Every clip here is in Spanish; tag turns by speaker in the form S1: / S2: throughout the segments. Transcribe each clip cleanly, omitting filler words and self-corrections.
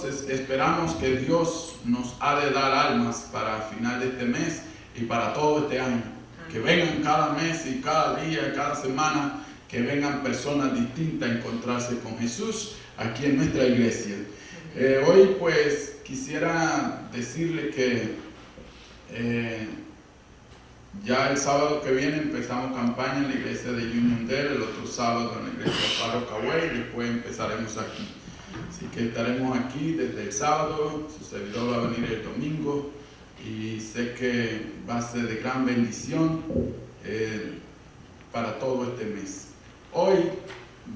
S1: entonces esperamos que Dios nos ha de dar almas para el final de este mes y para todo este año. Que vengan cada mes y cada día, cada semana, que vengan personas distintas a encontrarse con Jesús aquí en nuestra iglesia. Hoy pues quisiera decirle que ya el sábado que viene empezamos campaña en la iglesia de Uniondale, el otro sábado en la iglesia de Paro Cahuey, y después empezaremos aquí. Así que estaremos aquí desde el sábado, su servidor va a venir el domingo y sé que va a ser de gran bendición para todo este mes. Hoy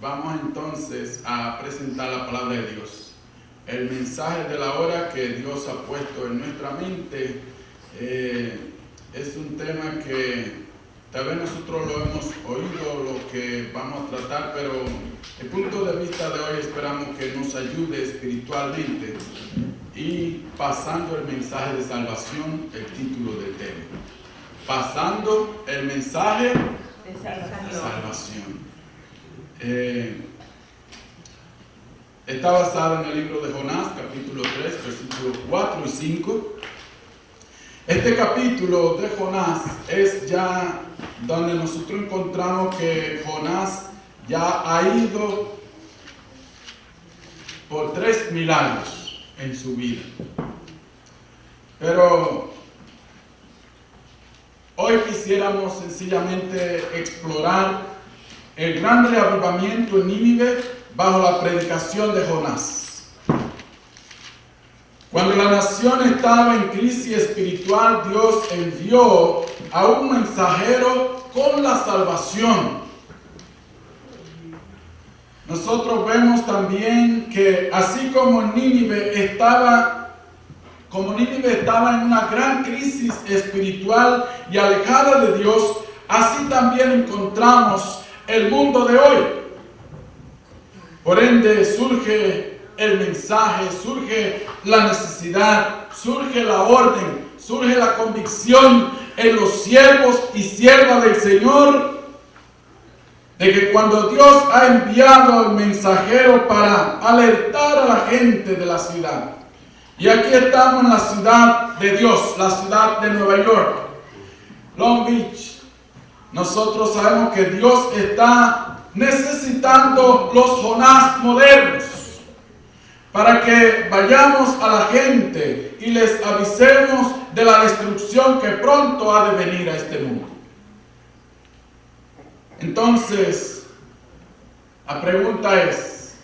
S1: vamos entonces a presentar la palabra de Dios. El mensaje de la hora que Dios ha puesto en nuestra mente es un tema que tal vez nosotros lo hemos oído, lo que vamos a tratar, pero el punto de vista de hoy esperamos que nos ayude espiritualmente. Y pasando el mensaje de salvación, el título del tema. Pasando el mensaje de salvación. Está basado en el libro de Jonás, capítulo 3, versículos 4 y 5. Este capítulo de Jonás es ya donde nosotros encontramos que Jonás ya ha ido por 3,000 años en su vida. Pero hoy quisiéramos sencillamente explorar el gran reavivamiento en Nínive bajo la predicación de Jonás. Cuando la nación estaba en crisis espiritual, Dios envió a un mensajero con la salvación. Nosotros vemos también que así como Nínive estaba en una gran crisis espiritual y alejada de Dios, así también encontramos el mundo de hoy. Por ende surge el mensaje, surge la necesidad, surge la orden, surge la convicción en los siervos y siervas del Señor de que cuando Dios ha enviado al mensajero para alertar a la gente de la ciudad, y aquí estamos en la ciudad de Dios, la ciudad de Nueva York, Long Beach, nosotros sabemos que Dios está necesitando los Jonás modernos para que vayamos a la gente y les avisemos de la destrucción que pronto ha de venir a este mundo. Entonces, la pregunta es,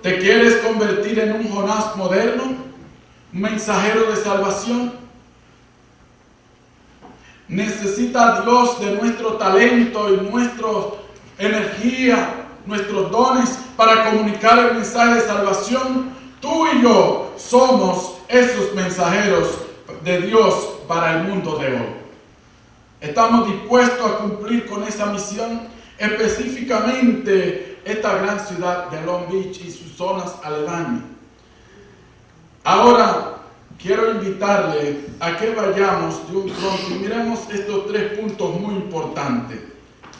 S1: ¿te quieres convertir en un Jonás moderno? ¿Un mensajero de salvación? ¿Necesita Dios de nuestro talento y nuestra energía, nuestros dones para comunicar el mensaje de salvación? Tú y yo somos esos mensajeros de Dios para el mundo de hoy. ¿Estamos dispuestos a cumplir con esa misión? Específicamente esta gran ciudad de Long Beach y sus zonas aledañas. Ahora quiero invitarle a que vayamos de un pronto y miremos estos 3 puntos muy importantes.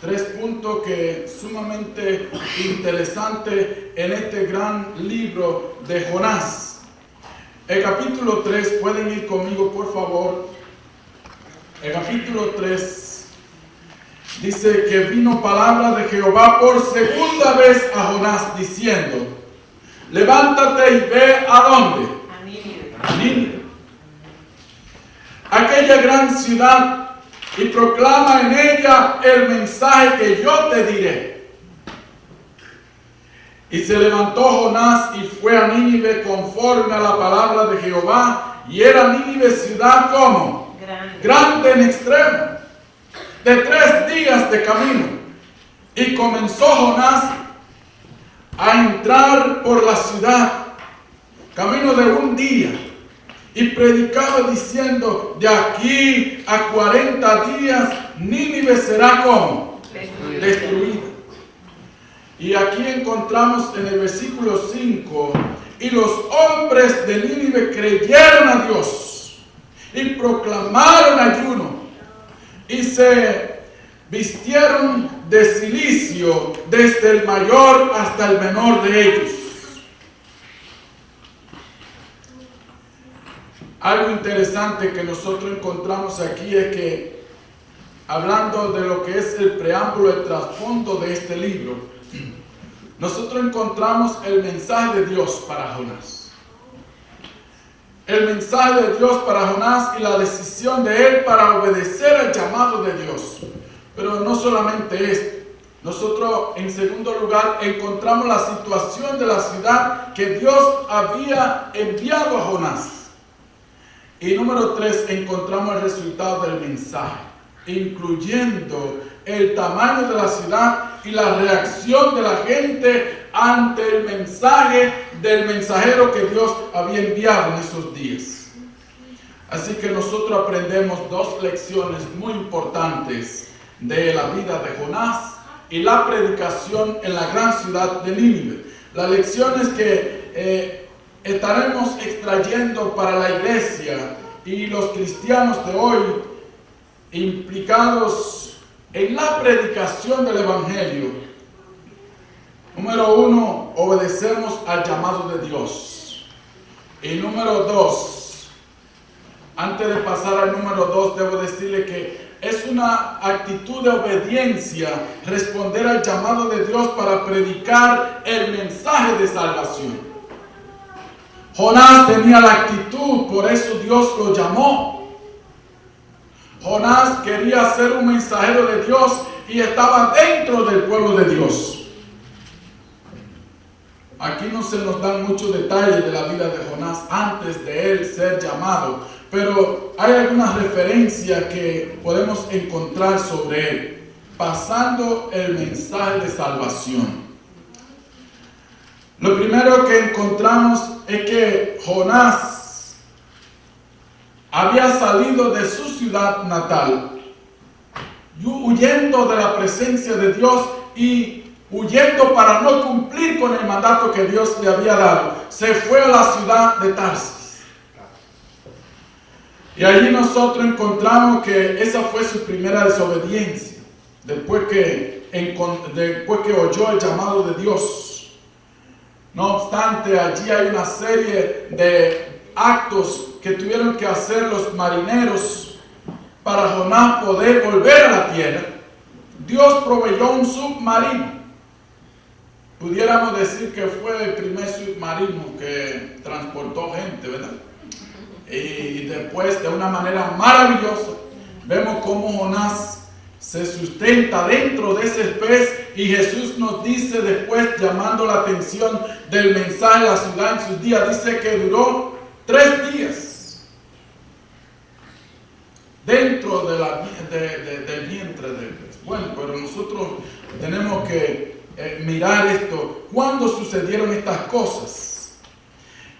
S1: 3 puntos que sumamente interesantes en este gran libro de Jonás. El capítulo 3, pueden ir conmigo por favor. El capítulo 3 dice que vino palabra de Jehová por segunda vez a Jonás diciendo: levántate y ve ¿a dónde? A Nínive, aquella gran ciudad, y proclama en ella el mensaje que yo te diré. Y se levantó Jonás y fue a Nínive conforme a la palabra de Jehová, y era Nínive ciudad como grande en extremo, de 3 días de camino. Y comenzó Jonás a entrar por la ciudad, camino de 1 día, y predicaba diciendo: de aquí a 40 días Nínive será como destruida. Y aquí encontramos en el versículo 5: y los hombres de Nínive creyeron a Dios y proclamaron ayuno y se vistieron de cilicio desde el mayor hasta el menor de ellos. Algo interesante que nosotros encontramos aquí es que, hablando de lo que es el preámbulo, el trasfondo de este libro, nosotros encontramos el mensaje de Dios para Jonás. El mensaje de Dios para Jonás y la decisión de él para obedecer el llamado de Dios. Pero no solamente esto. Nosotros, en segundo lugar, encontramos la situación de la ciudad que Dios había enviado a Jonás. Y número 3, encontramos el resultado del mensaje, incluyendo el tamaño de la ciudad y la reacción de la gente ante el mensaje del mensajero que Dios había enviado en esos días. Así que nosotros aprendemos 2 lecciones muy importantes de la vida de Jonás y la predicación en la gran ciudad de Nínive. Las lecciones que estaremos extrayendo para la iglesia y los cristianos de hoy implicados en la predicación del evangelio. Número 1, obedecemos al llamado de Dios. Y número 2, antes de pasar al número 2, debo decirle que es una actitud de obediencia responder al llamado de Dios para predicar el mensaje de salvación. Jonás tenía la actitud, por eso Dios lo llamó. Jonás quería ser un mensajero de Dios y estaba dentro del pueblo de Dios. Aquí no se nos dan muchos detalles de la vida de Jonás antes de él ser llamado, pero hay algunas referencias que podemos encontrar sobre él, pasando el mensaje de salvación. Lo primero que encontramos es que Jonás había salido de su ciudad natal, huyendo de la presencia de Dios y huyendo para no cumplir con el mandato que Dios le había dado. Se fue a la ciudad de Tarsis. Y allí nosotros encontramos que esa fue su primera desobediencia, después que oyó el llamado de Dios. No obstante, allí hay una serie de actos que tuvieron que hacer los marineros para Jonás poder volver a la tierra. Dios proveyó un submarino. Pudiéramos decir que fue el primer submarino que transportó gente, ¿verdad? Y después, de una manera maravillosa, vemos cómo Jonás se sustenta dentro de ese pez, y Jesús nos dice después, llamando la atención del mensaje de la ciudad en sus días, dice que duró 3 días dentro del vientre del pez. Bueno, pero nosotros tenemos que mirar esto. ¿Cuándo sucedieron estas cosas?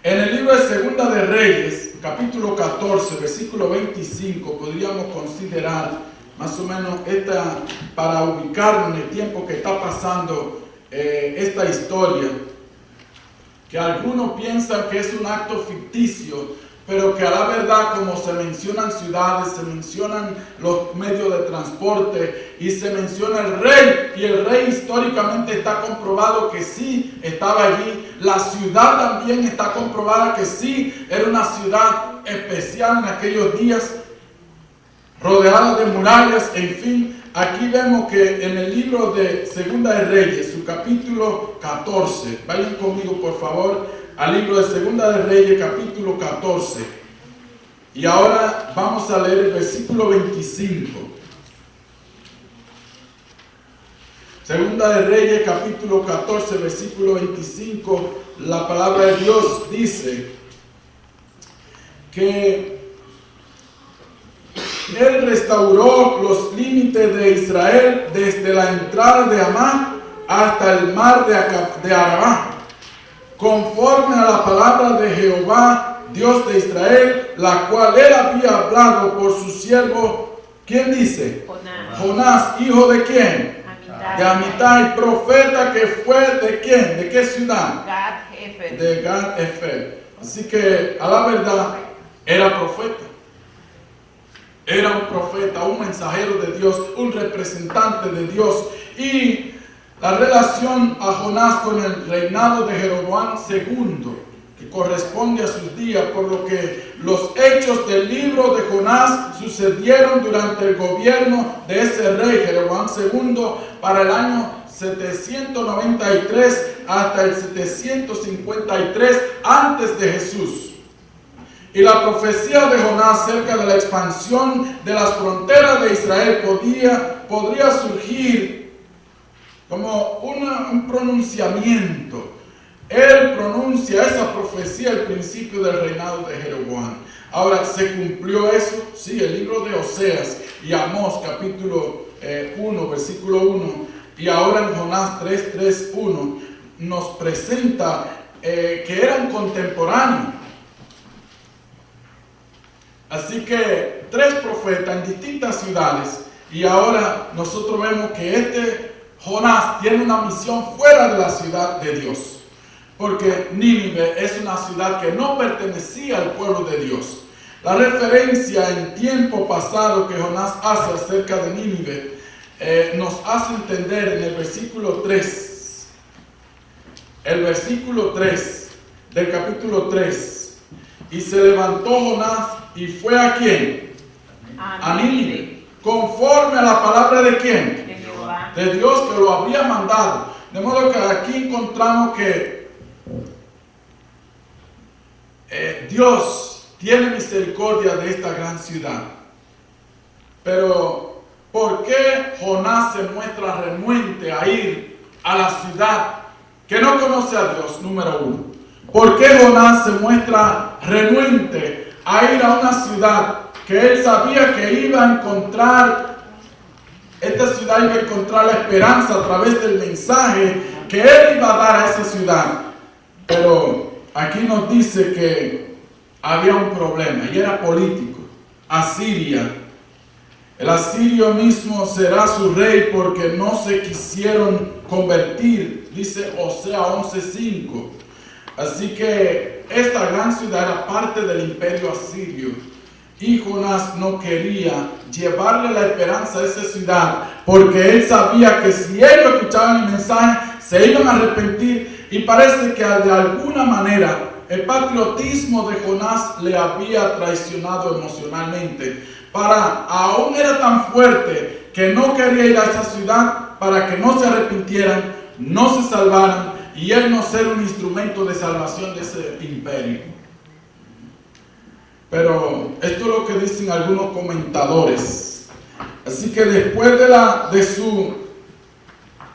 S1: En el libro de Segunda de Reyes, capítulo 14, versículo 25, podríamos considerar más o menos para ubicarnos en el tiempo que está pasando esta historia, que algunos piensan que es un acto ficticio, pero que a la verdad, como se mencionan ciudades, se mencionan los medios de transporte y se menciona el rey, y el rey históricamente está comprobado que sí estaba allí. La ciudad también está comprobada que sí era una ciudad especial en aquellos días, rodeada de murallas. En fin, aquí vemos que en el libro de Segunda de Reyes, su capítulo 14, vayan conmigo por favor al libro de Segunda de Reyes, capítulo 14, y ahora vamos a leer el versículo 25. Segunda de Reyes, capítulo 14, versículo 25, la palabra de Dios dice que Él restauró los límites de Israel desde la entrada de Amán hasta el mar de Arabá, conforme a la palabra de Jehová, Dios de Israel, la cual él había hablado por su siervo. ¿Quién dice? Jonás, hijo de quién? De Amitai, profeta que fue de quién, de qué ciudad? De Gad-Hefer. Así que a la verdad era profeta. Era un profeta, un mensajero de Dios, un representante de Dios. Y la relación a Jonás con el reinado de Jeroboam II, que corresponde a sus días, por lo que los hechos del libro de Jonás sucedieron durante el gobierno de ese rey, Jeroboam II, para el año 793 hasta el 753 antes de Jesús. Y la profecía de Jonás acerca de la expansión de las fronteras de Israel podría surgir como un pronunciamiento. Él pronuncia esa profecía al principio del reinado de Jeroboam. Ahora, ¿se cumplió eso? Sí, el libro de Oseas y Amós, capítulo 1, versículo 1, y ahora en Jonás 3:1, nos presenta que eran contemporáneos. Así que 3 profetas en distintas ciudades, y ahora nosotros vemos que Jonás tiene una misión fuera de la ciudad de Dios. Porque Nínive es una ciudad que no pertenecía al pueblo de Dios. La referencia en tiempo pasado que Jonás hace acerca de Nínive nos hace entender en el versículo 3. El versículo 3 del capítulo 3. Y se levantó Jonás y fue ¿a quién? A Nínive. Conforme a la palabra de ¿quién?
S2: De Jehová.
S1: De Dios que lo había mandado. De modo que aquí encontramos que Dios tiene misericordia de esta gran ciudad. Pero ¿por qué Jonás se muestra renuente a ir a la ciudad que no conoce a Dios? Número 1. ¿Por qué Jonás se muestra renuente a ir a una ciudad que él sabía que iba a encontrar? Esta ciudad iba a encontrar la esperanza a través del mensaje que él iba a dar a esa ciudad. Pero aquí nos dice que había un problema y era político. Asiria. El asirio mismo será su rey porque no se quisieron convertir, dice Oseas 11:5. Así que esta gran ciudad era parte del imperio asirio. Y Jonás no quería llevarle la esperanza a esa ciudad porque él sabía que si ellos escuchaban el mensaje se iban a arrepentir. Y parece que de alguna manera el patriotismo de Jonás le había traicionado emocionalmente. Aún era tan fuerte que no quería ir a esa ciudad para que no se arrepintieran, no se salvaran y él no ser un instrumento de salvación de ese imperio. Pero esto es lo que dicen algunos comentadores. Así que después de su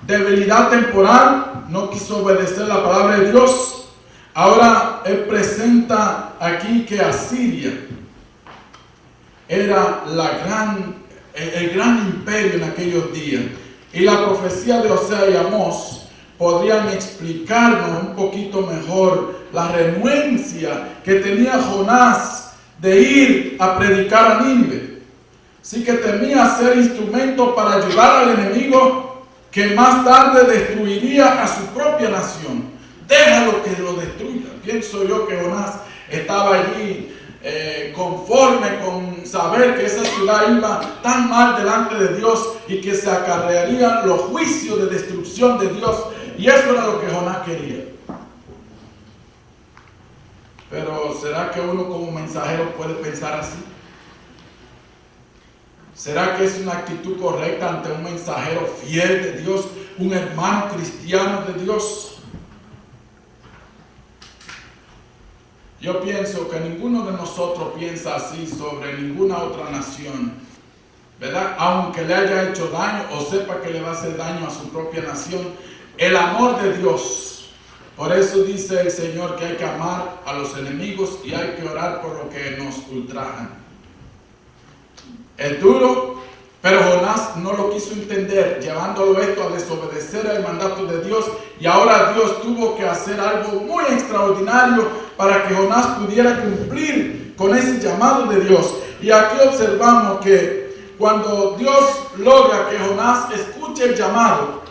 S1: debilidad temporal, no quiso obedecer la palabra de Dios. Ahora él presenta aquí que Asiria era el gran imperio en aquellos días. Y la profecía de Oseas y Amós podrían explicarnos un poquito mejor la renuencia que tenía Jonás de ir a predicar a Nínive. Sí que temía ser instrumento para ayudar al enemigo que más tarde destruiría a su propia nación. Déjalo que lo destruya. Pienso yo que Jonás estaba allí conforme con saber que esa ciudad iba tan mal delante de Dios y que se acarrearían los juicios de destrucción de Dios. Y eso era lo que Jonás quería. Pero ¿será que uno como mensajero puede pensar así? ¿Será que es una actitud correcta ante un mensajero fiel de Dios, un hermano cristiano de Dios? Yo pienso que ninguno de nosotros piensa así sobre ninguna otra nación, ¿verdad? Aunque le haya hecho daño o sepa que le va a hacer daño a su propia nación. El amor de Dios. Por eso dice el Señor que hay que amar a los enemigos y hay que orar por lo que nos ultrajan. Es duro, pero Jonás no lo quiso entender, llevándolo esto a desobedecer el mandato de Dios. Y ahora Dios tuvo que hacer algo muy extraordinario para que Jonás pudiera cumplir con ese llamado de Dios. Y aquí observamos que cuando Dios logra que Jonás escuche el llamado,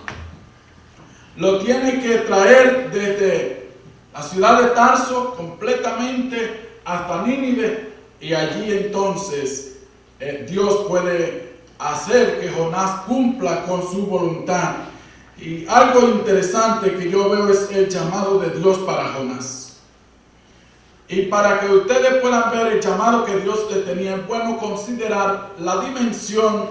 S1: lo tiene que traer desde la ciudad de Tarso completamente hasta Nínive, y allí entonces Dios puede hacer que Jonás cumpla con su voluntad. Y algo interesante que yo veo es el llamado de Dios para Jonás. Y para que ustedes puedan ver el llamado que Dios le tenía, es bueno considerar la dimensión,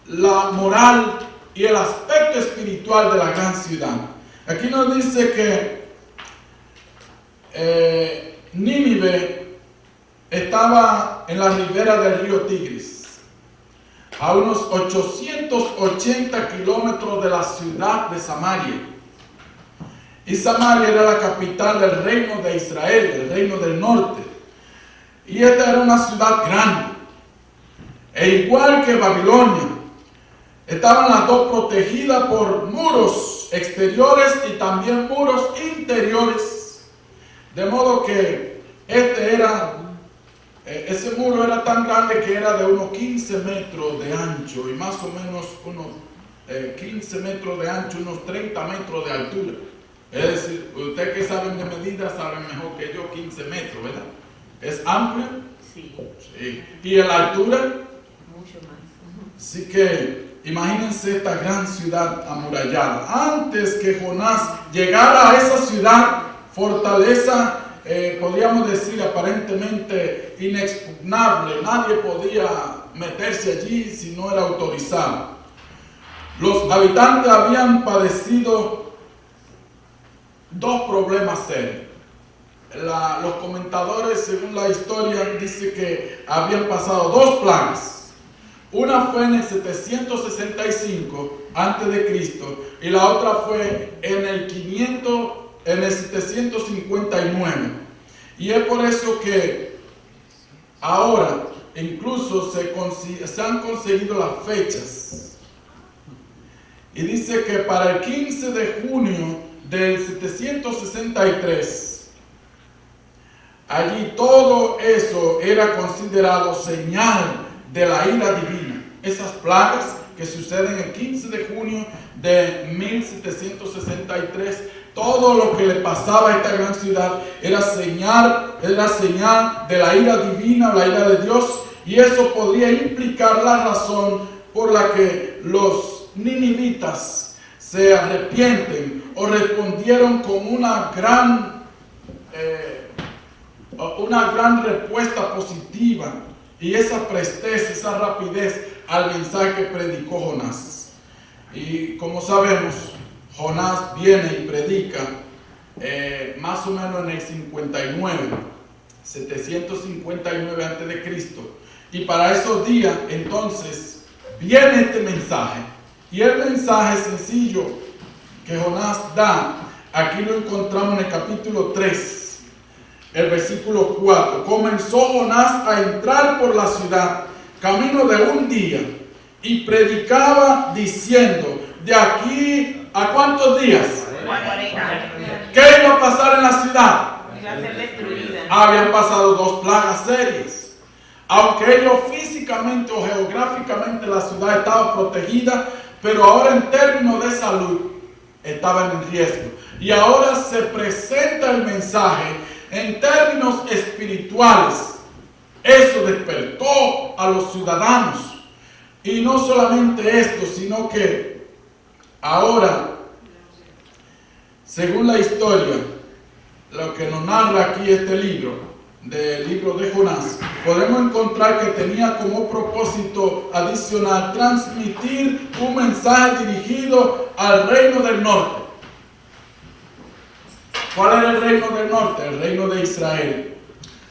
S1: la moral y el aspecto espiritual de la gran ciudad. Aquí nos dice que Nínive estaba en la ribera del río Tigris, a unos 880 kilómetros de la ciudad de Samaria. Y Samaria era la capital del reino de Israel, el reino del norte. Y esta era una ciudad grande. E igual que Babilonia, estaban las dos protegidas por muros exteriores y también muros interiores. De modo que ese muro era tan grande que era de unos 15 metros de ancho y más o menos unos 15 metros de ancho, unos 30 metros de altura. Es decir, ustedes que saben de medidas saben mejor que yo, 15 metros, ¿verdad? ¿Es amplio?
S2: Sí.
S1: Sí. ¿Y en la altura?
S2: Mucho más.
S1: Así que imagínense esta gran ciudad amurallada. Antes que Jonás llegara a esa ciudad, fortaleza, podríamos decir aparentemente inexpugnable, nadie podía meterse allí si no era autorizado. Los habitantes habían padecido dos problemas serios. Los comentadores, según la historia, dicen que habían pasado dos plagas. Una fue en el 765 a.C. y la otra fue en el 759. Y es por eso que ahora incluso se han conseguido las fechas. Y dice que para el 15 de junio del 763, allí todo eso era considerado señal de la ira divina. Esas plagas que suceden el 15 de junio de 1763, todo lo que le pasaba a esta gran ciudad era señal de la ira divina, la ira de Dios, y eso podría implicar la razón por la que los ninivitas se arrepienten o respondieron con una gran respuesta positiva y esa presteza, esa rapidez al mensaje que predicó Jonás. Y como sabemos, Jonás viene y predica más o menos en el 759 a.C. Y para esos días entonces viene este mensaje. Y el mensaje sencillo que Jonás da, aquí lo encontramos en el capítulo 3, el versículo 4. Comenzó Jonás a entrar por la ciudad, camino de un día, y predicaba diciendo, ¿de aquí a cuántos días?
S2: 40.
S1: ¿Qué iba a pasar en la ciudad?
S2: Iba a ser destruida.
S1: Habían pasado dos plagas serias. Aunque ellos físicamente o geográficamente la ciudad estaba protegida, pero ahora en términos de salud estaban en riesgo. Y ahora se presenta el mensaje en términos espirituales. Eso despertó a los ciudadanos. Y no solamente esto, sino que ahora, según la historia, lo que nos narra aquí este libro, del libro de Jonás, podemos encontrar que tenía como propósito adicional transmitir un mensaje dirigido al reino del norte. ¿Cuál era el reino del norte? El reino de Israel.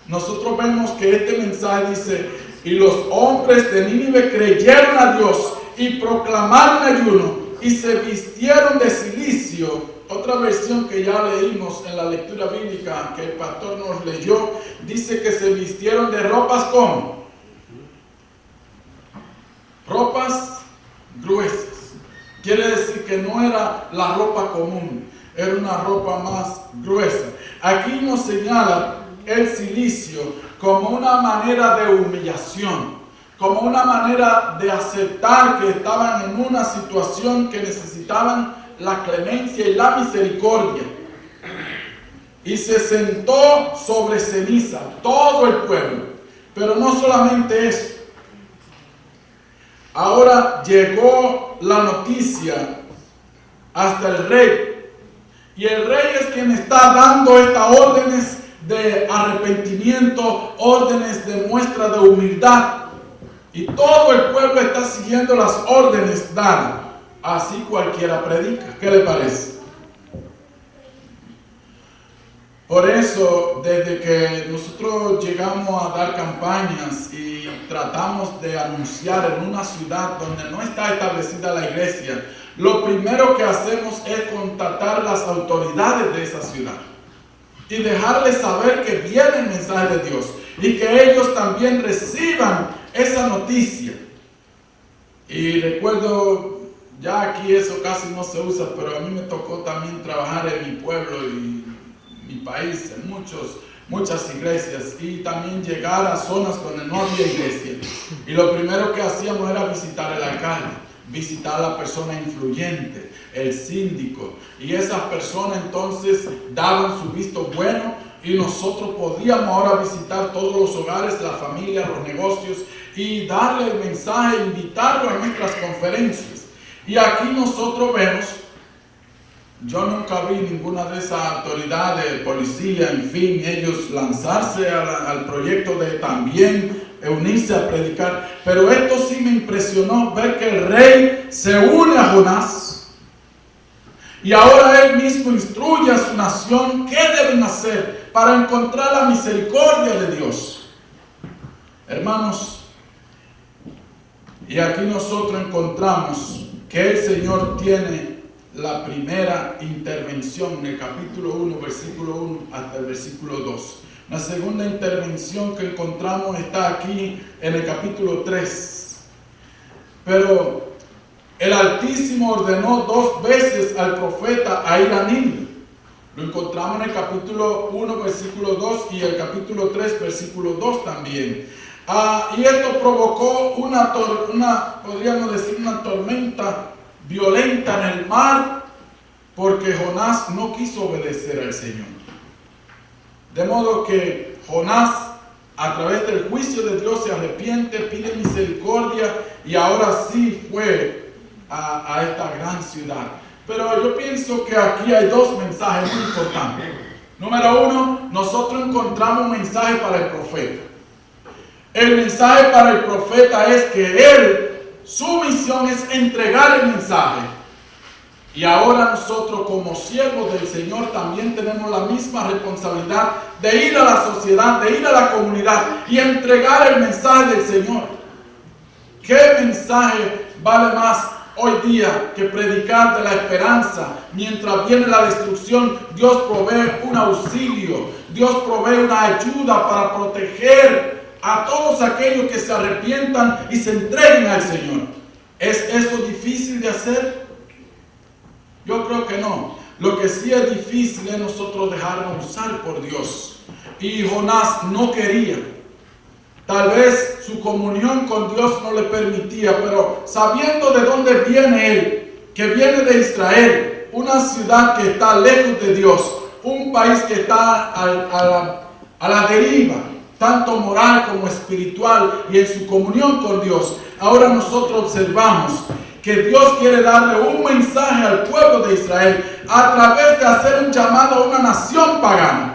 S1: Nosotros vemos que este mensaje dice, y los hombres de Nínive creyeron a Dios y proclamaron ayuno y se vistieron de cilicio. Otra versión que ya leímos en la lectura bíblica que el pastor nos leyó, dice que se vistieron de ropas ¿cómo? Ropas gruesas. Quiere decir que no era la ropa común, era una ropa más gruesa. Aquí nos señala el cilicio como una manera de humillación, como una manera de aceptar que estaban en una situación que necesitaban la clemencia y la misericordia. Y se sentó sobre ceniza todo el pueblo. Pero no solamente eso. Ahora llegó la noticia hasta el rey. Y el rey es quien está dando estas órdenes de arrepentimiento, órdenes de muestra de humildad. Y todo el pueblo está siguiendo las órdenes dadas. Así cualquiera predica. ¿Qué le parece? Por eso, desde que nosotros llegamos a dar campañas y tratamos de anunciar en una ciudad donde no está establecida la iglesia, lo primero que hacemos es contactar las autoridades de esa ciudad y dejarles saber que viene el mensaje de Dios y que ellos también reciban esa noticia. Y recuerdo, ya aquí eso casi no se usa, pero a mí me tocó también trabajar en mi pueblo y mi país, en muchas iglesias, y también llegar a zonas donde no había iglesia. Y lo primero que hacíamos era visitar el alcalde, visitar a la persona influyente, el síndico, y esas personas entonces daban su visto bueno y nosotros podíamos ahora visitar todos los hogares, la familia, los negocios y darle el mensaje, invitarlo a nuestras conferencias. Y aquí nosotros vemos, yo nunca vi ninguna de esas autoridades, policía, en fin, ellos lanzarse al proyecto de también unirse a predicar. Pero esto sí me impresionó, ver que el rey se une a Jonás y ahora él mismo instruye a su nación qué deben hacer para encontrar la misericordia de Dios. Hermanos, y aquí nosotros encontramos que el Señor tiene la primera intervención en el capítulo 1, versículo 1 hasta el versículo 2. La segunda intervención que encontramos está aquí en el capítulo 3. Pero el Altísimo ordenó 2 veces al profeta a ir a Nínive. Lo encontramos en el capítulo 1, versículo 2 y el capítulo 3, versículo 2 también. Y esto provocó podríamos decir, una tormenta violenta en el mar, porque Jonás no quiso obedecer al Señor. De modo que Jonás, a través del juicio de Dios, se arrepiente, pide misericordia y ahora sí fue a esta gran ciudad. Pero yo pienso que aquí hay 2 mensajes muy importantes. Número 1, nosotros encontramos un mensaje para el profeta. El mensaje para el profeta es que su misión es entregar el mensaje. Y ahora nosotros como siervos del Señor también tenemos la misma responsabilidad de ir a la sociedad, de ir a la comunidad y entregar el mensaje del Señor. ¿Qué mensaje vale más hoy día que predicar de la esperanza? Mientras viene la destrucción, Dios provee un auxilio, Dios provee una ayuda para proteger a todos aquellos que se arrepientan y se entreguen al Señor. ¿Es eso difícil de hacer? Yo creo que no. Lo que sí es difícil es nosotros dejarnos usar por Dios. Y Jonás no quería. Tal vez su comunión con Dios no le permitía, pero sabiendo de dónde viene él, que viene de Israel, una ciudad que está lejos de Dios, un país que está a la deriva, tanto moral como espiritual, y en su comunión con Dios. Ahora nosotros observamos que Dios quiere darle un mensaje al pueblo de Israel a través de hacer un llamado a una nación pagana.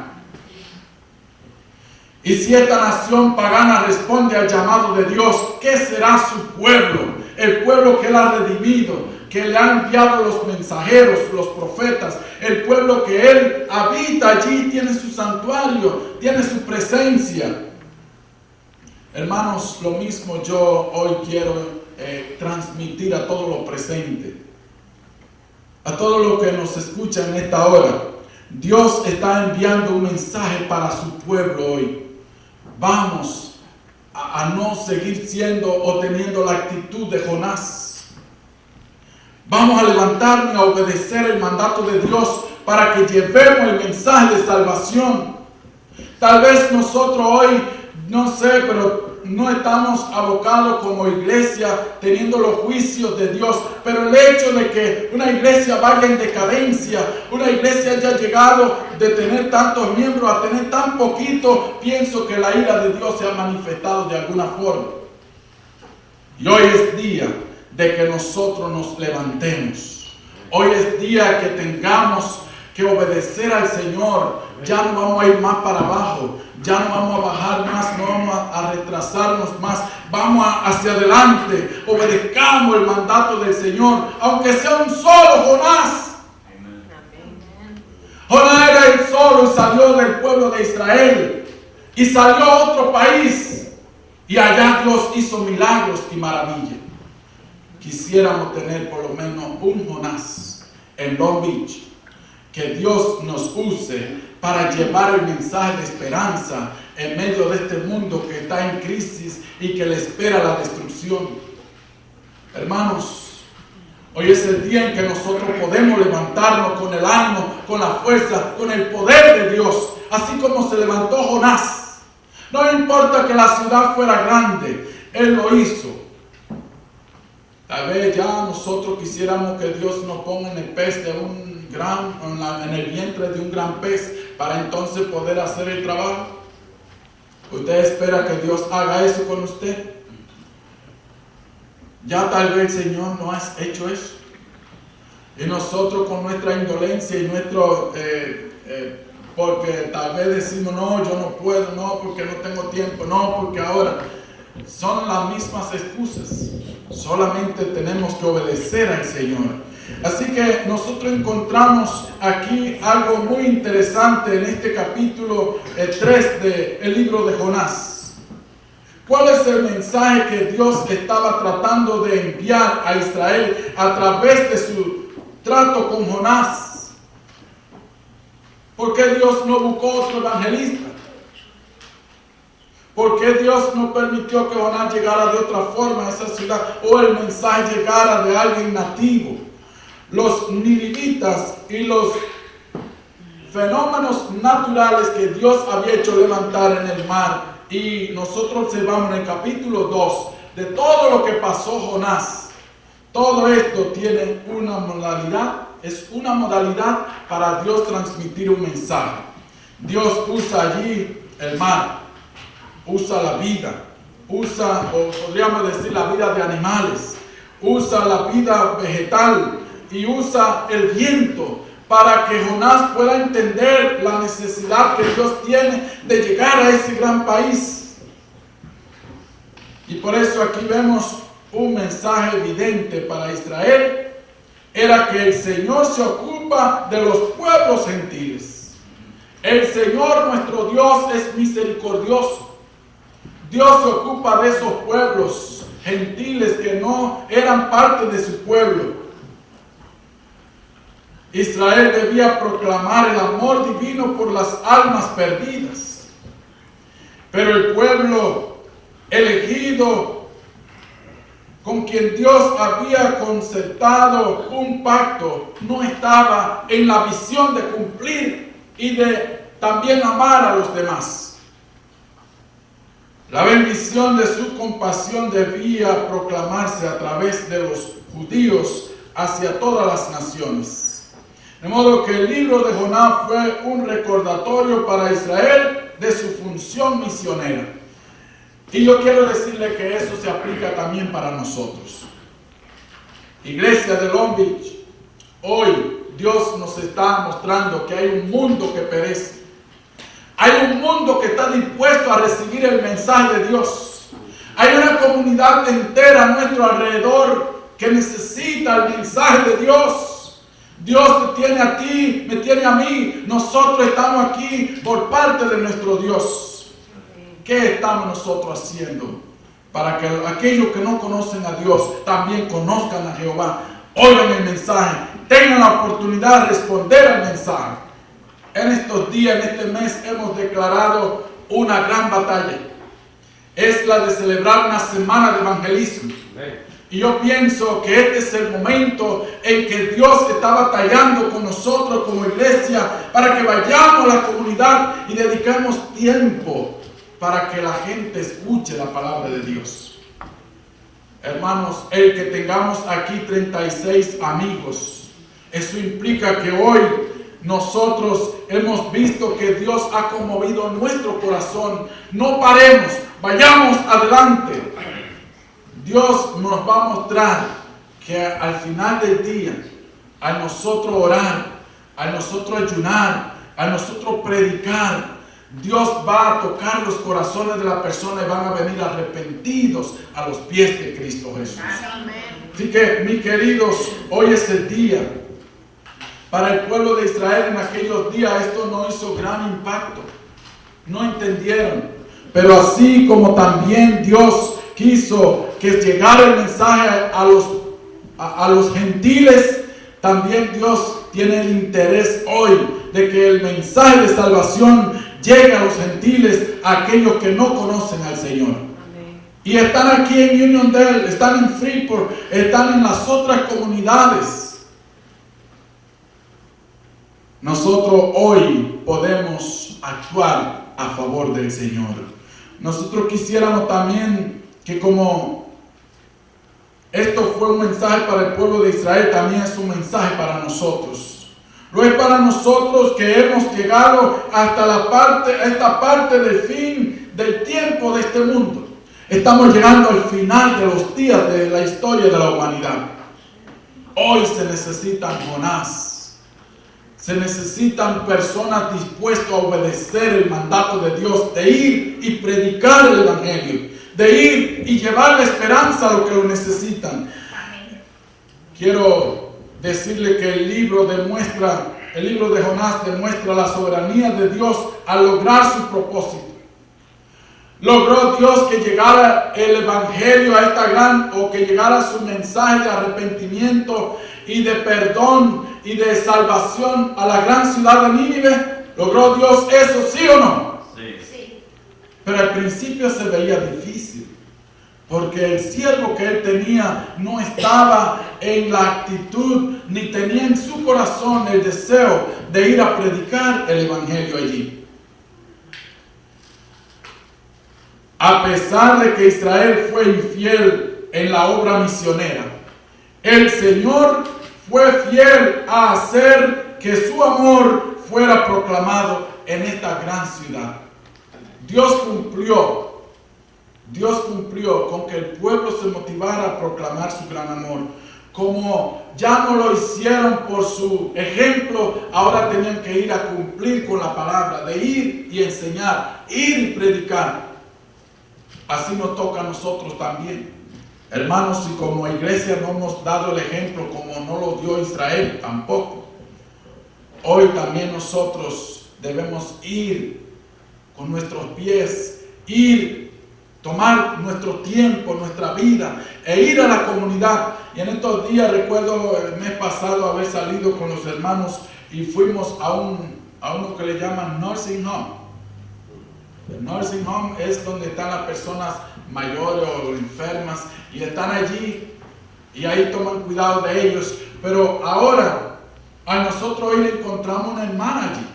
S1: Y si esta nación pagana responde al llamado de Dios, ¿qué será su pueblo? El pueblo que Él ha redimido, que le ha enviado los mensajeros, los profetas, el pueblo que Él habita allí, tiene su santuario, tiene su presencia. Hermanos, lo mismo yo hoy quiero transmitir a todos los presentes, a todos los que nos escuchan en esta hora. Dios está enviando un mensaje para su pueblo hoy. Vamos a no seguir siendo o teniendo la actitud de Jonás. Vamos a levantarnos y a obedecer el mandato de Dios para que llevemos el mensaje de salvación. Tal vez nosotros hoy, no sé, pero no estamos abocados como iglesia teniendo los juicios de Dios, pero el hecho de que una iglesia vaya en decadencia, una iglesia haya llegado de tener tantos miembros a tener tan poquito, pienso que la ira de Dios se ha manifestado de alguna forma. Y hoy es día de que nosotros nos levantemos. Hoy es día que tengamos que obedecer al Señor. Ya no vamos a ir más para abajo, ya no vamos a bajar más, no vamos a retrasarnos más, vamos hacia adelante, obedezcamos el mandato del Señor, aunque sea un solo Jonás. Jonás era el solo y salió del pueblo de Israel y salió a otro país y allá Dios hizo milagros y maravillas. Quisiéramos tener por lo menos un Jonás en Long Beach, que Dios nos use para llevar el mensaje de esperanza en medio de este mundo que está en crisis y que le espera la destrucción. Hermanos, hoy es el día en que nosotros podemos levantarnos con el ánimo, con la fuerza, con el poder de Dios, así como se levantó Jonás. No importa que la ciudad fuera grande, Él lo hizo. Tal vez ya nosotros quisiéramos que Dios nos ponga en el pez de en el vientre de un gran pez para entonces poder hacer el trabajo. ¿Usted espera que Dios haga eso con usted? Ya tal vez el Señor no ha hecho eso. Y nosotros con nuestra indolencia y nuestro, porque tal vez decimos, no, yo no puedo, no, porque no tengo tiempo, no, porque ahora. Son las mismas excusas. Solamente tenemos que obedecer al Señor. Así que nosotros encontramos aquí algo muy interesante en este capítulo 3 del libro de Jonás. ¿Cuál es el mensaje que Dios estaba tratando de enviar a Israel a través de su trato con Jonás? ¿Por qué Dios no buscó otro evangelista? ¿Por qué Dios no permitió que Jonás llegara de otra forma a esa ciudad o el mensaje llegara de alguien nativo? Los ninivitas y los fenómenos naturales que Dios había hecho levantar en el mar. Y nosotros observamos en el capítulo 2 de todo lo que pasó Jonás. Todo esto tiene una modalidad, es una modalidad para Dios transmitir un mensaje. Dios usa allí el mar, usa la vida, usa, o podríamos decir, la vida de animales, usa la vida vegetal y usa el viento para que Jonás pueda entender la necesidad que Dios tiene de llegar a ese gran país. Y por eso aquí vemos un mensaje evidente para Israel, era que el Señor se ocupa de los pueblos gentiles. El Señor nuestro Dios es misericordioso. Dios se ocupa de esos pueblos gentiles que no eran parte de su pueblo. Israel debía proclamar el amor divino por las almas perdidas. Pero el pueblo elegido, con quien Dios había concertado un pacto, no estaba en la visión de cumplir y de también amar a los demás. La bendición de su compasión debía proclamarse a través de los judíos hacia todas las naciones. De modo que el libro de Jonás fue un recordatorio para Israel de su función misionera. Y yo quiero decirle que eso se aplica también para nosotros. Iglesia de Long Beach, hoy Dios nos está mostrando que hay un mundo que perece. Hay un mundo que está dispuesto a recibir el mensaje de Dios. Hay una comunidad entera a nuestro alrededor que necesita el mensaje de Dios. Dios te tiene a ti, me tiene a mí. Nosotros estamos aquí por parte de nuestro Dios. ¿Qué estamos nosotros haciendo para que aquellos que no conocen a Dios también conozcan a Jehová? Oigan el mensaje, tengan la oportunidad de responder al mensaje. En estos días, en este mes, hemos declarado una gran batalla. Es la de celebrar una semana de evangelismo. Y yo pienso que este es el momento en que Dios está batallando con nosotros como iglesia para que vayamos a la comunidad y dediquemos tiempo para que la gente escuche la palabra de Dios. Hermanos, el que tengamos aquí 36 amigos, eso implica que hoy nosotros hemos visto que Dios ha conmovido nuestro corazón. No paremos, vayamos adelante. Dios nos va a mostrar que al final del día, al nosotros orar, al nosotros ayunar, a nosotros predicar, Dios va a tocar los corazones de la persona y van a venir arrepentidos a los pies de Cristo Jesús. Así que, mis queridos, hoy es el día. Para el pueblo de Israel en aquellos días esto no hizo gran impacto. No entendieron. Pero así como también Dios quiso que llegara el mensaje a los gentiles, también Dios tiene el interés hoy de que el mensaje de salvación llegue a los gentiles, a aquellos que no conocen al Señor. Amén. Y están aquí en Uniondale, están en Freeport, están en las otras comunidades. Nosotros hoy podemos actuar a favor del Señor. Nosotros quisiéramos también que, como esto fue un mensaje para el pueblo de Israel, también es un mensaje para nosotros. Lo es para nosotros que hemos llegado hasta esta parte del fin del tiempo de este mundo. Estamos llegando al final de los días de la historia de la humanidad. Hoy se necesitan Jonás. Se necesitan personas dispuestas a obedecer el mandato de Dios, de ir y predicar el Evangelio, de ir y llevar la esperanza a los que lo necesitan. Quiero decirle que el libro de Jonás demuestra la soberanía de Dios al lograr su propósito. Logró Dios que llegara el Evangelio a que llegara su mensaje de arrepentimiento y de perdón y de salvación a la gran ciudad de Nínive. ¿Logró Dios eso, sí o no? Sí. Pero al principio se veía difícil, porque el siervo que él tenía no estaba en la actitud, ni tenía en su corazón el deseo de ir a predicar el Evangelio allí. A pesar de que Israel fue infiel en la obra misionera, el Señor fue fiel a hacer que su amor fuera proclamado en esta gran ciudad. Dios cumplió con que el pueblo se motivara a proclamar su gran amor. Como ya no lo hicieron por su ejemplo, ahora tenían que ir a cumplir con la palabra, de ir y enseñar, ir y predicar. Así nos toca a nosotros también. Hermanos, y como iglesia no hemos dado el ejemplo como no lo dio Israel tampoco. Hoy también nosotros debemos ir con nuestros pies, tomar nuestro tiempo, nuestra vida e ir a la comunidad. Y en estos días recuerdo el mes pasado haber salido con los hermanos y fuimos a uno que le llaman nursing home. El nursing home es donde están las personas mayores o enfermas y están allí y ahí toman cuidado de ellos. Pero ahora a nosotros hoy encontramos una hermana allí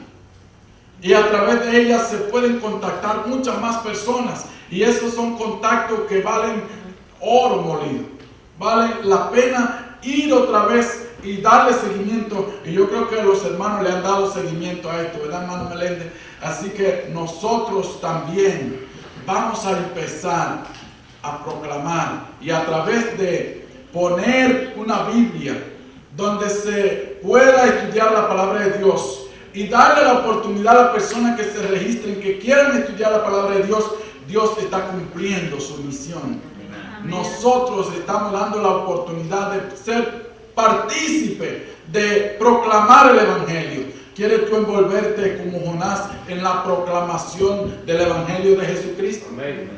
S1: y a través de ella se pueden contactar muchas más personas, y esos son contactos que valen oro molido. Vale la pena ir otra vez y darle seguimiento, y yo creo que los hermanos le han dado seguimiento a esto, ¿verdad, hermano Meléndez? Así que nosotros también vamos a empezar a proclamar, y a través de poner una Biblia donde se pueda estudiar la palabra de Dios y darle la oportunidad a las personas que se registren, que quieran estudiar la palabra de Dios, Dios está cumpliendo su misión. Nosotros estamos dando la oportunidad de ser partícipe, de proclamar el Evangelio. ¿Quieres tú envolverte como Jonás en la proclamación del Evangelio de Jesucristo? Amén.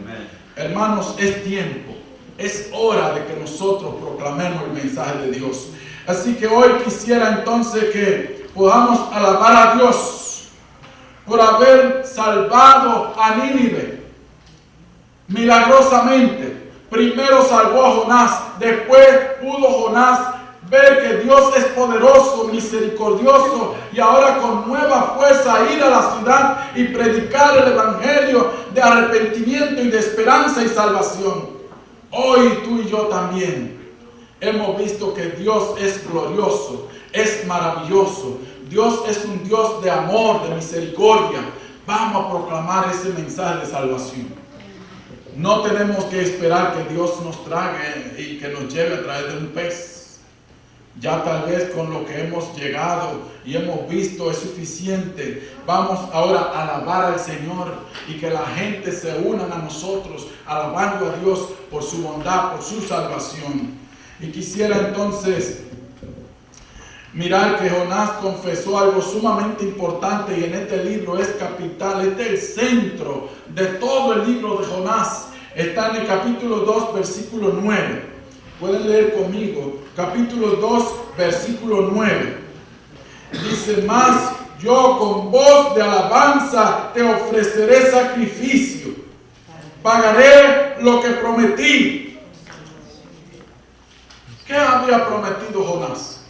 S1: Hermanos, es tiempo, es hora de que nosotros proclamemos el mensaje de Dios. Así que hoy quisiera entonces que podamos alabar a Dios por haber salvado a Nínive milagrosamente. Primero salvó a Jonás, después pudo Jonás ver que Dios es poderoso, misericordioso, y ahora con nueva fuerza ir a la ciudad y predicar el Evangelio de arrepentimiento y de esperanza y salvación. Hoy tú y yo también hemos visto que Dios es glorioso, es maravilloso. Dios es un Dios de amor, de misericordia. Vamos a proclamar ese mensaje de salvación. No tenemos que esperar que Dios nos trague y que nos lleve a través de un pez. Ya tal vez con lo que hemos llegado y hemos visto es suficiente. Vamos ahora a alabar al Señor y que la gente se una a nosotros, alabando a Dios por su bondad, por su salvación. Y quisiera entonces mirar que Jonás confesó algo sumamente importante y en este libro es capital, este es el centro de todo el libro de Jonás. Está en el capítulo 2, versículo 9. Pueden leer conmigo, capítulo 2, versículo 9. Dice, mas yo con voz de alabanza te ofreceré sacrificio, pagaré lo que prometí. ¿Qué había prometido Jonás?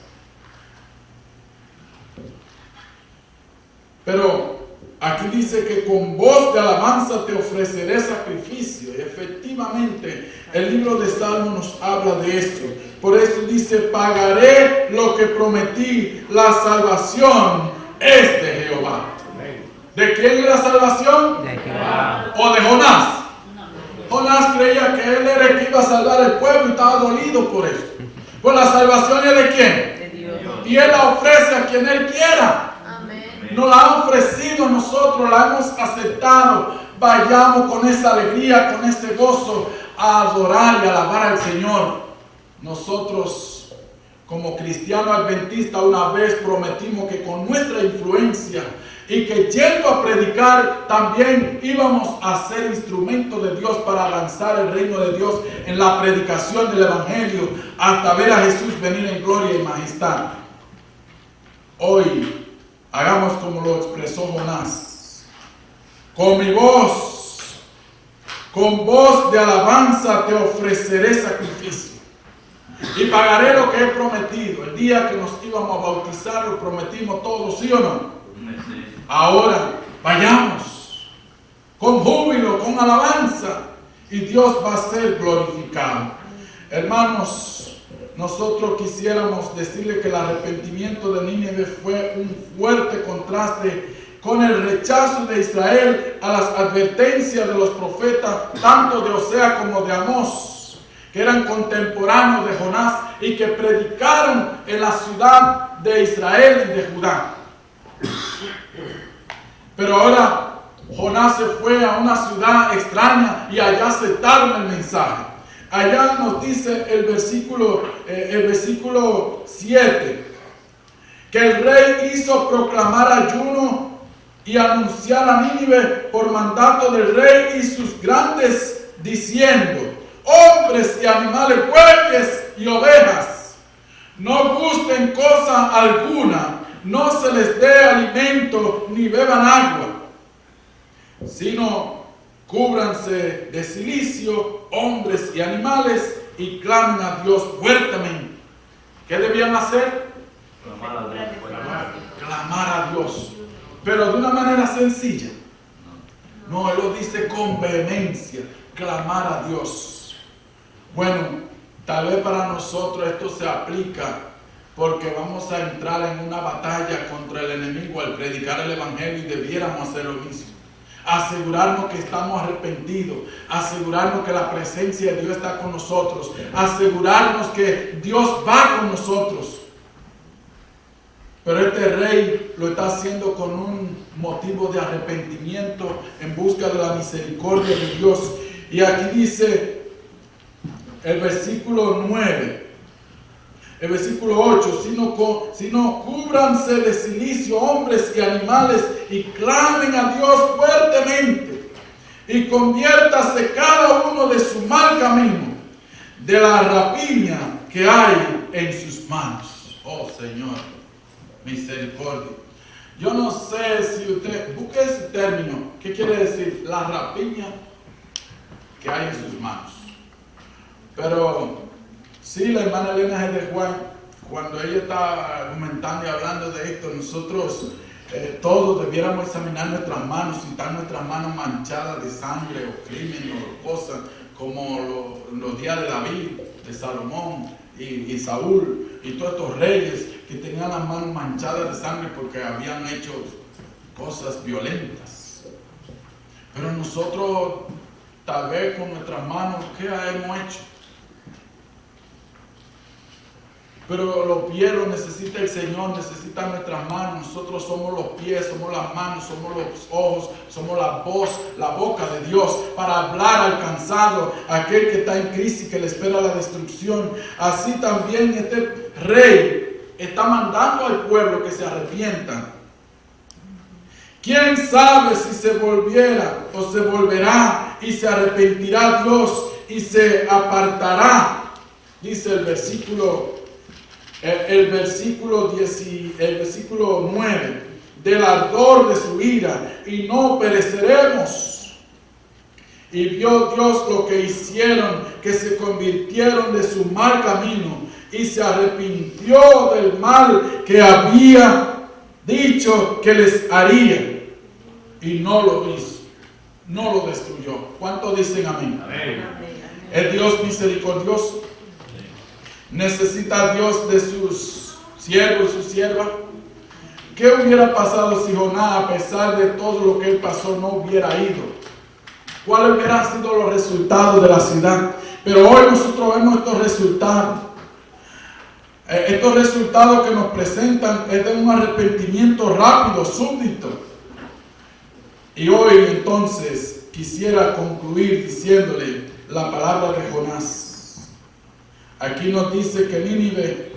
S1: Pero aquí dice que con voz de alabanza te ofreceré sacrificio. Y efectivamente, el libro de Salmos nos habla de eso. Por eso dice, pagaré lo que prometí. La salvación es de Jehová. ¿De quién es la salvación?
S3: De Jehová.
S1: ¿O de Jonás? Jonás creía que él era el que iba a salvar el pueblo y estaba dolido por eso. Pues la salvación es de quién?
S2: De Dios.
S1: Y él la ofrece a quien él quiera. Nos la ha ofrecido, nosotros la hemos aceptado. Vayamos con esa alegría, con ese gozo a adorar y alabar al Señor. Nosotros, como cristianos adventistas, una vez prometimos que con nuestra influencia y que yendo a predicar también íbamos a ser instrumentos de Dios para avanzar el reino de Dios en la predicación del Evangelio hasta ver a Jesús venir en gloria y majestad. Hoy hagamos como lo expresó Jonás. Con mi voz, con voz de alabanza te ofreceré sacrificio. Y pagaré lo que he prometido. El día que nos íbamos a bautizar lo prometimos todos, ¿sí o no? Ahora vayamos con júbilo, con alabanza. Y Dios va a ser glorificado. Hermanos, nosotros quisiéramos decirle que el arrepentimiento de Nínive fue un fuerte contraste con el rechazo de Israel a las advertencias de los profetas, tanto de Osea como de Amós, que eran contemporáneos de Jonás y que predicaron en la ciudad de Israel y de Judá. Pero ahora Jonás se fue a una ciudad extraña y allá aceptaron el mensaje. Allá nos dice el versículo 7, que el rey hizo proclamar ayuno y anunciar a Nínive por mandato del rey y sus grandes, diciendo, hombres y animales, bueyes y ovejas, no gusten cosa alguna, no se les dé alimento ni beban agua, sino cúbranse de cilicio, hombres y animales, y clamen a Dios fuertemente. ¿Qué debían hacer? Clamar a Dios. Pero de una manera sencilla. No, Él lo dice con vehemencia. Clamar a Dios. Bueno, tal vez para nosotros esto se aplica porque vamos a entrar en una batalla contra el enemigo al predicar el Evangelio y debiéramos hacer lo mismo. Asegurarnos que estamos arrepentidos, asegurarnos que la presencia de Dios está con nosotros, asegurarnos que Dios va con nosotros. Pero este rey lo está haciendo con un motivo de arrepentimiento en busca de la misericordia de Dios. Y aquí dice el versículo 9, el versículo 8, sino cúbranse de cilicio hombres y animales y clamen a Dios fuertemente y conviértase cada uno de su mal camino, de la rapiña que hay en sus manos. Oh Señor, misericordia. Yo no sé si usted, busque ese término, ¿qué quiere decir? La rapiña que hay en sus manos. Pero sí, la hermana Elena G. de Juan, cuando ella está argumentando y hablando de esto, nosotros todos debiéramos examinar nuestras manos, si están nuestras manos manchadas de sangre o crimen o cosas, como los días de David, de Salomón y Saúl y todos estos reyes que tenían las manos manchadas de sangre porque habían hecho cosas violentas. Pero nosotros, tal vez con nuestras manos, ¿qué hemos hecho? Pero los pies los necesita el Señor, necesita nuestras manos. Nosotros somos los pies, somos las manos, somos los ojos, somos la voz, la boca de Dios para hablar al cansado, a aquel que está en crisis, que le espera la destrucción. Así también este rey está mandando al pueblo que se arrepienta. ¿Quién sabe si se volviera o se volverá y se arrepentirá Dios y se apartará? Dice el versículo 9, del ardor de su ira, y no pereceremos. Y vio Dios lo que hicieron, que se convirtieron de su mal camino, y se arrepintió del mal que había dicho que les haría, y no lo hizo, no lo destruyó. ¿Cuántos dicen amén?
S3: Amén.
S1: ¿Es Dios misericordioso? ¿Necesita Dios de sus siervos y sus siervas? ¿Qué hubiera pasado si Jonás, a pesar de todo lo que él pasó, no hubiera ido? ¿Cuáles hubieran sido los resultados de la ciudad? Pero hoy nosotros vemos estos resultados. Estos resultados que nos presentan es de un arrepentimiento rápido, súbdito. Y hoy entonces quisiera concluir diciéndole la palabra de Jonás. Aquí nos dice que Nínive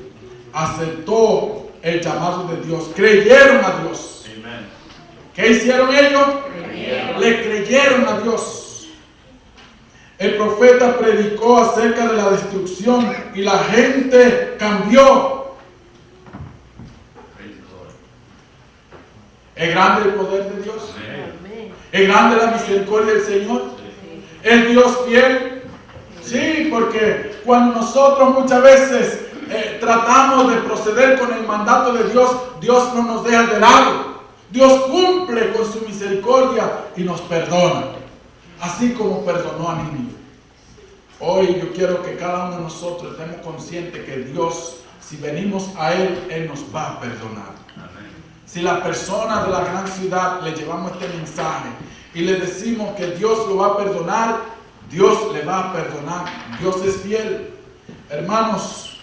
S1: aceptó el llamado de Dios, creyeron a Dios.
S3: Amen.
S1: ¿Qué hicieron ellos?
S2: Creyeron.
S1: Le creyeron a Dios. El profeta predicó acerca de la destrucción y la gente cambió.
S3: Praise the Lord.
S1: ¿Es grande el poder de Dios?
S3: Amen.
S2: Amén.
S1: ¿Es grande la misericordia del Señor?
S2: Sí.
S1: ¿Es Dios fiel? Sí, porque cuando nosotros muchas veces tratamos de proceder con el mandato de Dios, Dios no nos deja de lado. Dios cumple con su misericordia y nos perdona, así como perdonó a Nínive. Hoy yo quiero que cada uno de nosotros estemos conscientes que Dios, si venimos a Él nos va a perdonar.
S3: Amen.
S1: Si la persona de la gran ciudad le llevamos este mensaje y le decimos que Dios lo va a perdonar, Dios le va a perdonar. Dios es fiel. Hermanos,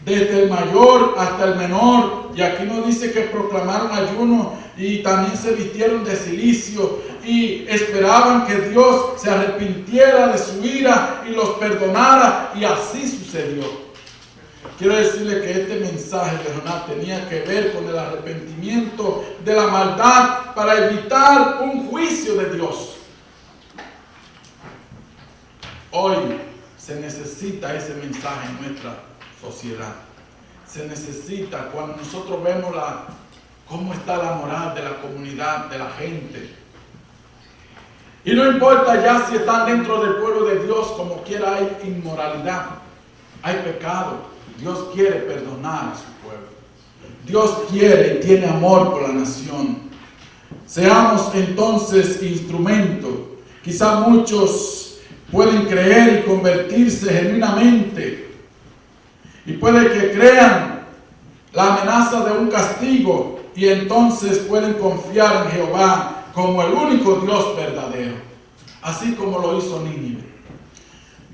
S1: desde el mayor hasta el menor, y aquí nos dice que proclamaron ayuno y también se vistieron de cilicio y esperaban que Dios se arrepintiera de su ira y los perdonara, y así sucedió. Quiero decirle que este mensaje de Jonás tenía que ver con el arrepentimiento de la maldad para evitar un juicio de Dios. Hoy se necesita ese mensaje en nuestra sociedad. Se necesita cuando nosotros vemos cómo está la moral de la comunidad, de la gente. Y no importa ya si están dentro del pueblo de Dios, como quiera hay inmoralidad, hay pecado. Dios quiere perdonar a su pueblo. Dios quiere y tiene amor por la nación. Seamos entonces instrumentos. Quizá muchos pueden creer y convertirse genuinamente. Y puede que crean la amenaza de un castigo y entonces pueden confiar en Jehová como el único Dios verdadero, así como lo hizo Nínive.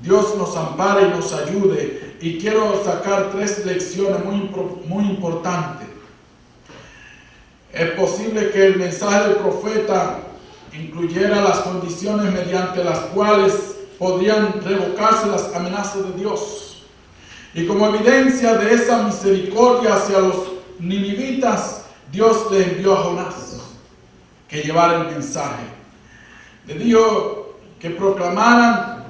S1: Dios nos ampare y nos ayude, y quiero sacar 3 lecciones muy importantes. Es posible que el mensaje del profeta incluyera las condiciones mediante las cuales podrían revocarse las amenazas de Dios. Y como evidencia de esa misericordia hacia los ninivitas, Dios le envió a Jonás que llevara el mensaje. Le dijo que proclamaran,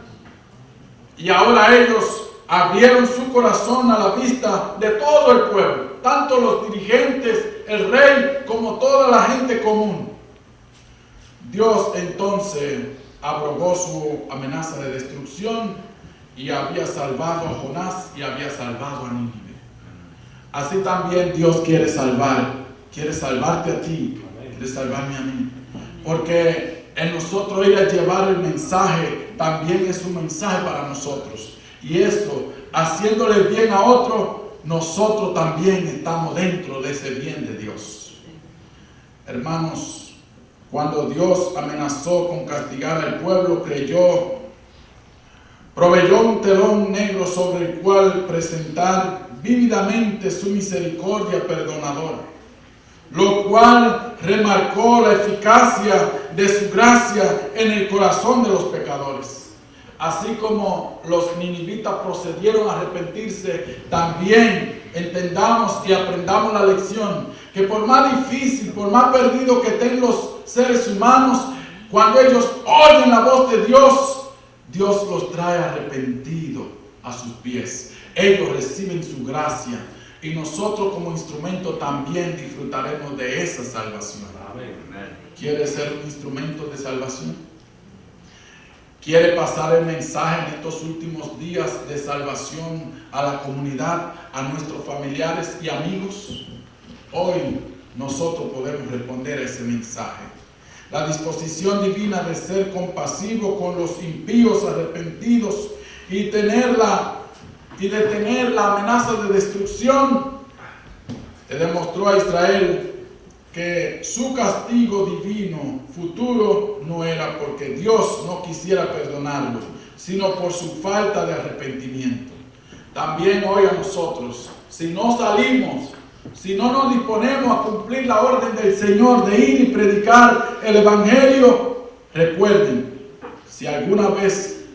S1: y ahora ellos abrieron su corazón a la vista de todo el pueblo, tanto los dirigentes, el rey, como toda la gente común. Dios entonces abrogó su amenaza de destrucción y había salvado a Jonás y había salvado a Nínive. Así también Dios quiere salvarte a ti, quiere salvarme a mí. Porque en nosotros ir a llevar el mensaje también es un mensaje para nosotros. Y esto, haciéndole bien a otro, nosotros también estamos dentro de ese bien de Dios. Hermanos, cuando Dios amenazó con castigar al pueblo, creyó proveyó un telón negro sobre el cual presentar vívidamente su misericordia perdonadora, lo cual remarcó la eficacia de su gracia en el corazón de los pecadores. Así como los ninivitas procedieron a arrepentirse, también entendamos y aprendamos la lección que por más difícil, por más perdido que estén los seres humanos, cuando ellos oyen la voz de Dios, Dios los trae arrepentidos a sus pies. Ellos reciben su gracia y nosotros como instrumento también disfrutaremos de esa salvación. ¿Quiere ser un instrumento de salvación? ¿Quiere pasar el mensaje en estos últimos días de salvación a la comunidad, a nuestros familiares y amigos? Hoy nosotros podemos responder a ese mensaje. La disposición divina de ser compasivo con los impíos arrepentidos y detener la amenaza de destrucción, le demostró a Israel que su castigo divino futuro no era porque Dios no quisiera perdonarlo, sino por su falta de arrepentimiento. También hoy a nosotros, si no salimos, si no nos disponemos a cumplir la orden del Señor de ir y predicar el Evangelio, recuerden, si alguna vez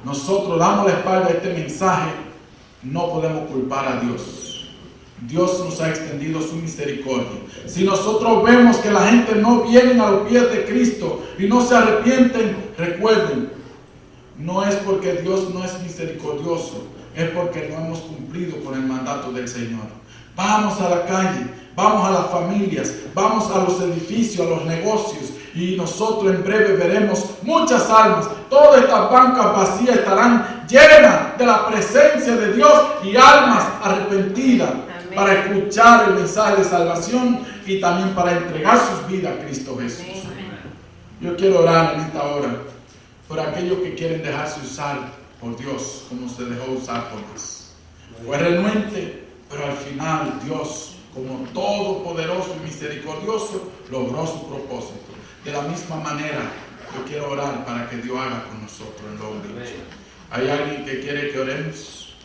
S1: nosotros damos la espalda a este mensaje, no podemos culpar a Dios. Dios nos ha extendido su misericordia. Si nosotros vemos que la gente no viene a los pies de Cristo y no se arrepienten, recuerden, no es porque Dios no es misericordioso, es porque no hemos cumplido con el mandato del Señor. Vamos a la calle, vamos a las familias, vamos a los edificios, a los negocios, y nosotros en breve veremos muchas almas. Todas estas bancas vacías estarán llenas de la presencia de Dios y almas arrepentidas. Amén. Para escuchar el mensaje de salvación y también para entregar sus vidas a Cristo Jesús. Amén. Yo quiero orar en esta hora por aquellos que quieren dejarse usar por Dios como se dejó usar por Dios. Fue renuente, pero al final Dios, como todopoderoso y misericordioso, logró su propósito. De la misma manera, yo quiero orar para que Dios haga con nosotros en lo dicho. ¿Hay alguien que quiere que oremos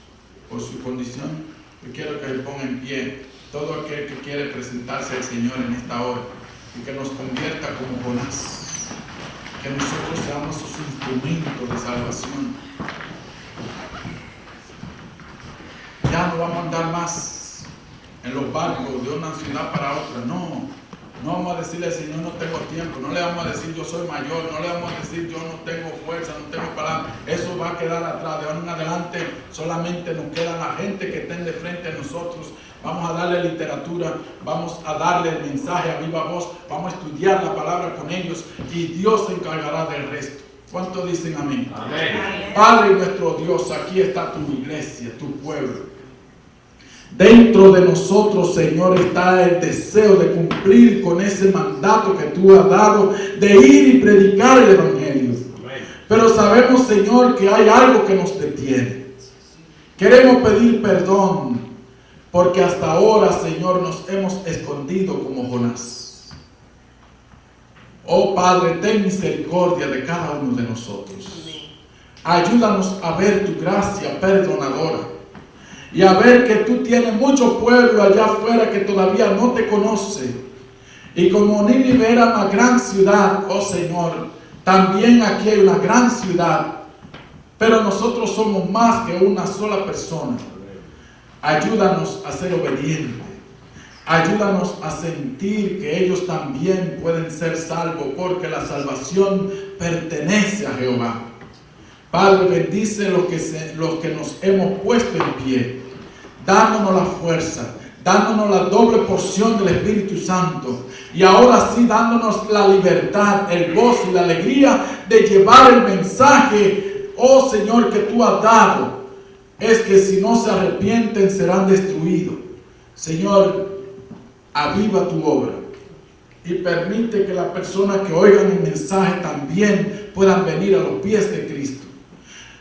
S1: por su condición? Yo quiero que se ponga en pie todo aquel que quiere presentarse al Señor en esta hora y que nos convierta como Jonás. Que nosotros seamos sus instrumentos de salvación. Ya no vamos a andar más en los barcos de una ciudad para otra, no. No vamos a decirle al Señor no tengo tiempo, no le vamos a decir yo soy mayor, no le vamos a decir yo no tengo fuerza, no tengo palabra. Eso va a quedar atrás. De ahora en adelante solamente nos queda la gente que estén de frente a nosotros. Vamos a darle literatura, vamos a darle el mensaje a viva voz, vamos a estudiar la palabra con ellos y Dios se encargará del resto. ¿Cuántos dicen amén? Amén. Padre nuestro Dios, aquí está tu iglesia, tu pueblo. Dentro de nosotros, Señor, está el deseo de cumplir con ese mandato que tú has dado de ir y predicar el Evangelio. Pero sabemos, Señor, que hay algo que nos detiene. Queremos pedir perdón porque hasta ahora, Señor, nos hemos escondido como Jonás. Oh Padre, ten misericordia de cada uno de nosotros. Ayúdanos a ver tu gracia perdonadora. Y a ver que tú tienes mucho pueblo allá afuera que todavía no te conoce. Y como Nínive era una gran ciudad, oh Señor, también aquí hay una gran ciudad. Pero nosotros somos más que una sola persona. Ayúdanos a ser obedientes. Ayúdanos a sentir que ellos también pueden ser salvos, porque la salvación pertenece a Jehová. Padre, bendice los que nos hemos puesto en pie, dándonos la fuerza, dándonos la doble porción del Espíritu Santo y ahora sí dándonos la libertad, el gozo y la alegría de llevar el mensaje, oh Señor, que tú has dado. Es que si no se arrepienten serán destruidos. Señor, aviva tu obra y permite que las personas que oigan el mensaje también puedan venir a los pies de Cristo.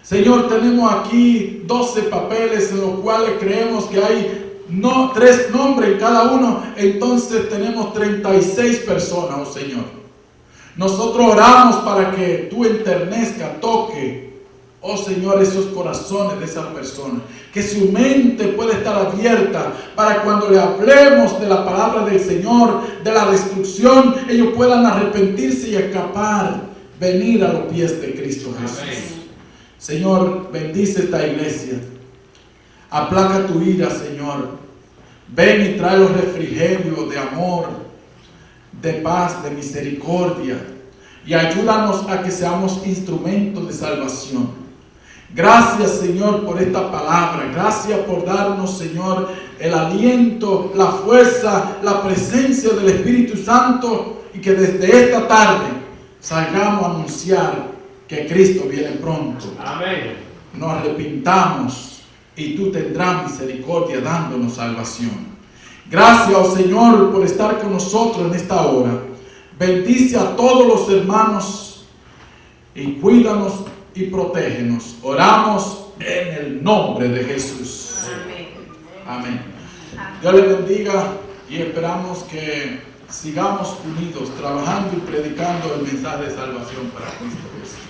S1: Señor, tenemos aquí 12 papeles en los cuales creemos que hay 3 nombres en cada uno. Entonces tenemos 36 personas, oh Señor. Nosotros oramos para que tú enternezca, toque Oh Señor, esos corazones de esas personas, que su mente pueda estar abierta para cuando le hablemos de la palabra del Señor, de la destrucción, ellos puedan arrepentirse y escapar, venir a los pies de Cristo Jesús.
S3: Amén.
S1: Señor, bendice esta iglesia. Aplaca tu ira, Señor. Ven y trae los refrigerios de amor, de paz, de misericordia. Y ayúdanos a que seamos instrumentos de salvación. Gracias, Señor, por esta palabra. Gracias por darnos, Señor, el aliento, la fuerza, la presencia del Espíritu Santo. Y que desde esta tarde salgamos a anunciar que Cristo viene pronto.
S3: Amén.
S1: Nos arrepintamos y tú tendrás misericordia dándonos salvación. Gracias, oh Señor, por estar con nosotros en esta hora. Bendice a todos los hermanos y cuídanos y protégenos. Oramos en el nombre de Jesús. Amén. Dios les bendiga y esperamos que sigamos unidos, trabajando y predicando el mensaje de salvación para Cristo Jesús.